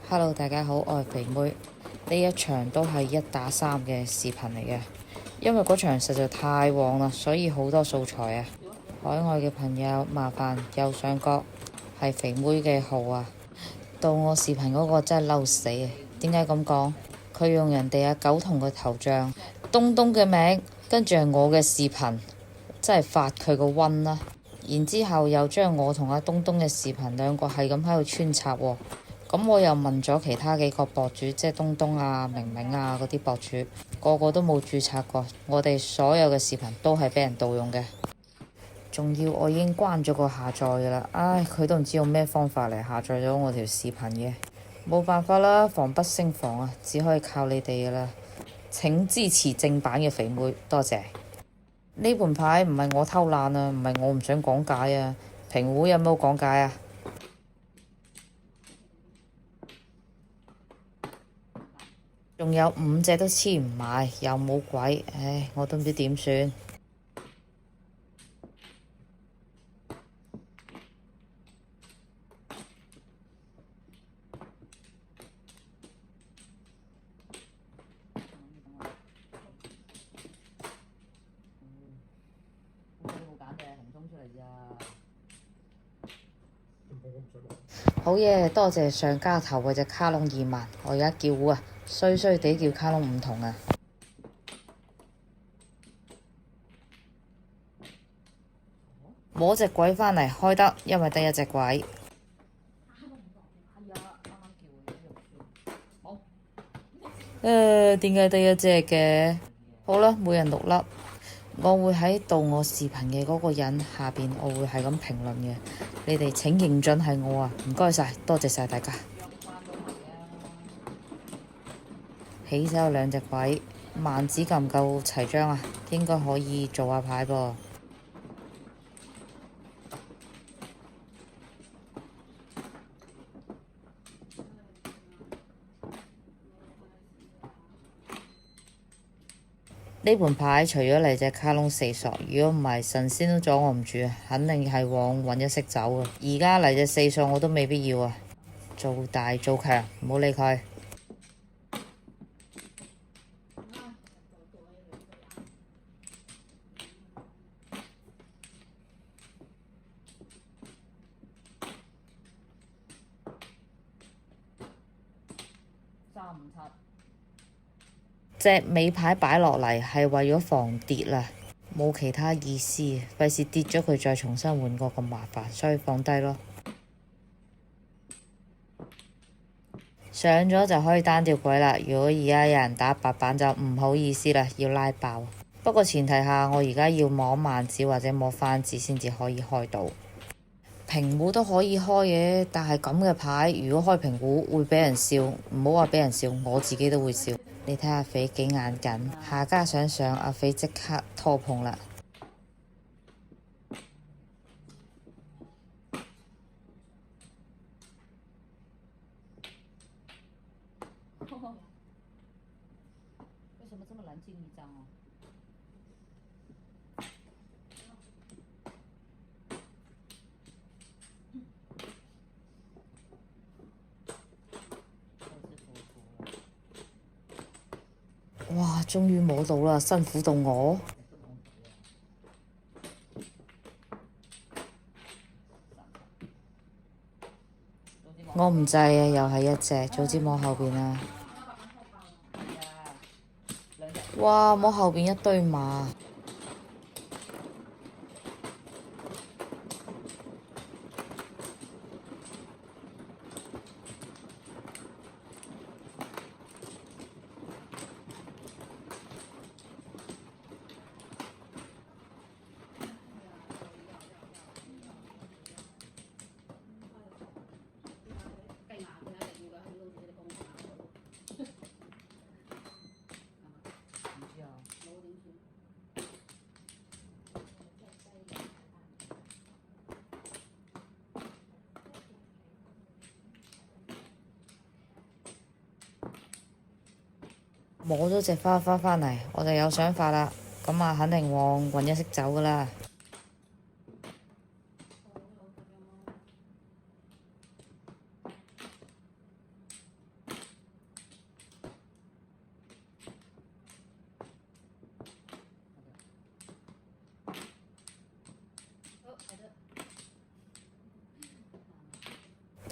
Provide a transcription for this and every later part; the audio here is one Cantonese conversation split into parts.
Hello，大家好，我係肥妹。呢一場都係1打3嘅視頻嚟嘅，因為嗰場實在太旺啦，所以好多素材啊。海外嘅朋友麻煩右上角係肥妹嘅號啊。到我視頻嗰個真係嬲死啊！點解咁講？佢用人哋阿狗同嘅頭像、東東嘅名，跟住係我嘅視頻，真係發佢個瘟啦。然之後又將我同阿東東嘅視頻兩個係咁喺度穿插喎。咁我又問咗其他幾個博主，即係東東啊、明明啊嗰啲博主，個個都冇註冊過。我哋所有嘅視頻都係俾人盜用嘅，仲要我已經關咗個下載㗎啦。唉，佢都唔知用咩方法嚟下載咗我條視頻嘅，冇辦法啦，防不勝防啊，只可以靠你哋㗎啦。請支持正版嘅肥妹，多謝。呢盤牌唔係我偷懶啊，唔係我唔想講解啊。評會有冇講解啊？仲有5隻都黐唔埋，又冇鬼，唉，我都唔知點算。好嘢，多謝上家頭嗰隻卡窿2萬，我而家叫啊，衰衰地叫卡窿5筒啊！摸隻鬼返嚟開得，因為得一隻鬼。點解得一隻嘅？好啦，每人6粒。我會喺盜我視頻嘅嗰個人下邊，我會係咁評論嘅。你哋請認準係我啊！唔該晒，多謝晒大家。起手有2隻鬼，萬子夠唔夠齊張啊？應該可以做下牌噃。呢盤牌除咗嚟隻卡窿4索，如果唔係神仙都阻我唔住啊！肯定係往揾一色走啊！而家嚟隻4索我都未必要啊！做大做強，唔好理佢。隻尾牌擺落嚟係為咗防跌啦，冇其他意思，費事跌咗佢再重新換過咁麻煩，所以放低咯。上咗就可以單吊鬼啦。如果而家有人打白板就唔好意思啦，要拉爆。不過前提下我而家要摸萬子或者摸番子先至可以開到。評壺都可以開嘅，但係咁嘅牌如果開評壺會俾人笑，唔好話俾人笑，我自己都會笑。你睇阿肥幾眼緊，下家想上阿肥即刻拖碰啦。哇！終於摸到啦，辛苦到我。我唔制啊，又係一隻，早知摸後邊啦。哇！摸後邊一堆馬。摸咗隻花花返嚟，我就有想法啦。咁啊，肯定往混一色走噶啦。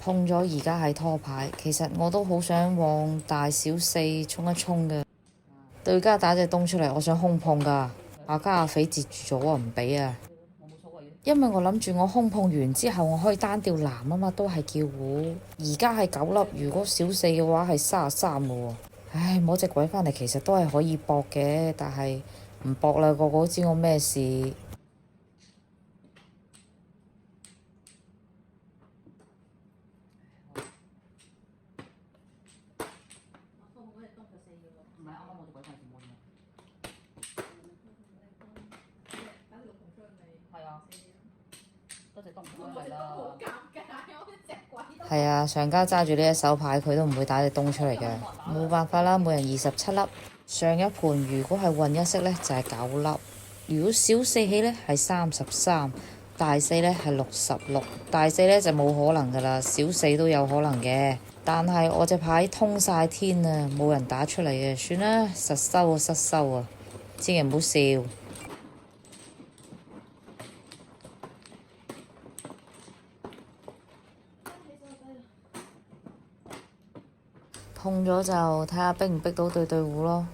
碰咗而家係拖牌，其實我都好想往大小四衝一衝嘅。對家打隻東出嚟，我想空碰㗎，阿加阿肥截住咗啊，唔畀啊！因為我諗住我空碰完之後，我可以單調藍啊嘛，都係叫糊。而家係9粒，如果小四嘅話係33嘅喎。唉，摸隻鬼返嚟其實都係可以搏嘅，但係唔搏啦，個個都知我咩事。係啊，上家揸住呢一手牌，佢都唔會打隻東出嚟嘅，冇辦法啦，每人27粒。上一盤如果係混一色呢，就係9粒，如果小四起呢，係33，大四呢係66，大四呢就冇可能噶啦，小四都有可能嘅。但係我隻牌通晒天啊，冇人打出嚟嘅，算啦，實收啊，失收啊，千祈唔好笑。碰咗就睇下逼唔逼到對戶咯。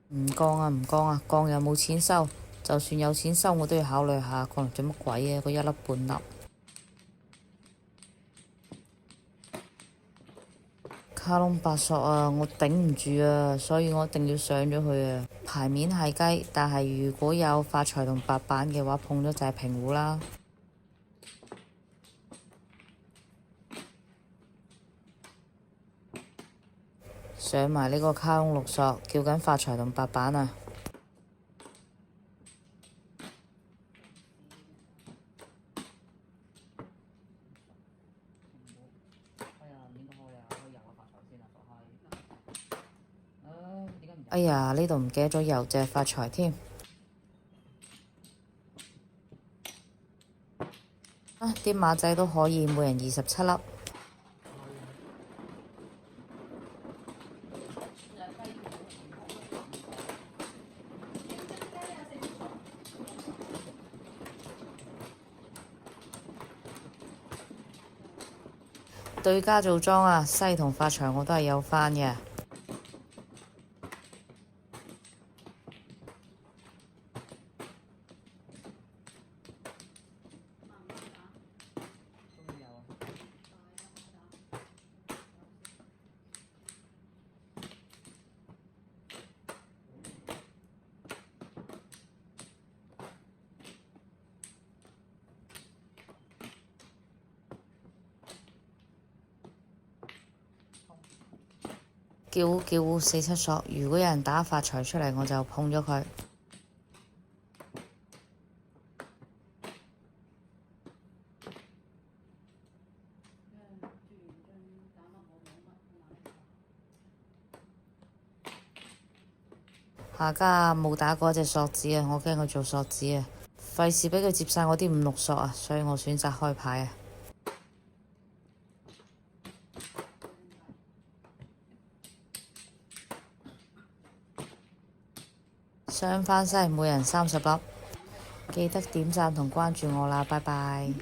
唔降啊，唔降啊，降又冇錢收，就算有錢收我都要考慮下，降嚟做乜鬼啊？個1粒半粒。卡窿白索啊，我頂唔住啊，所以我一定要上咗去啊。牌面係雞，但係如果有發財同白板嘅話，碰咗就係平胡啦。上埋呢個卡窿6索，叫緊發財同白板啊！哎呀，呢度唔記得咗油隻發財添。啊，啲馬仔都可以，每人27粒。對家做莊啊，西同發財我都係有返嘅。叫4、7索，如果有人打發財出嚟，我就碰咗佢。下家冇打過一隻索子啊，我驚佢做索子啊，費事俾佢接晒我啲5、6索啊，所以我選擇開牌啊。上返西，每人30粒，記得點讚同關注我啦，拜拜。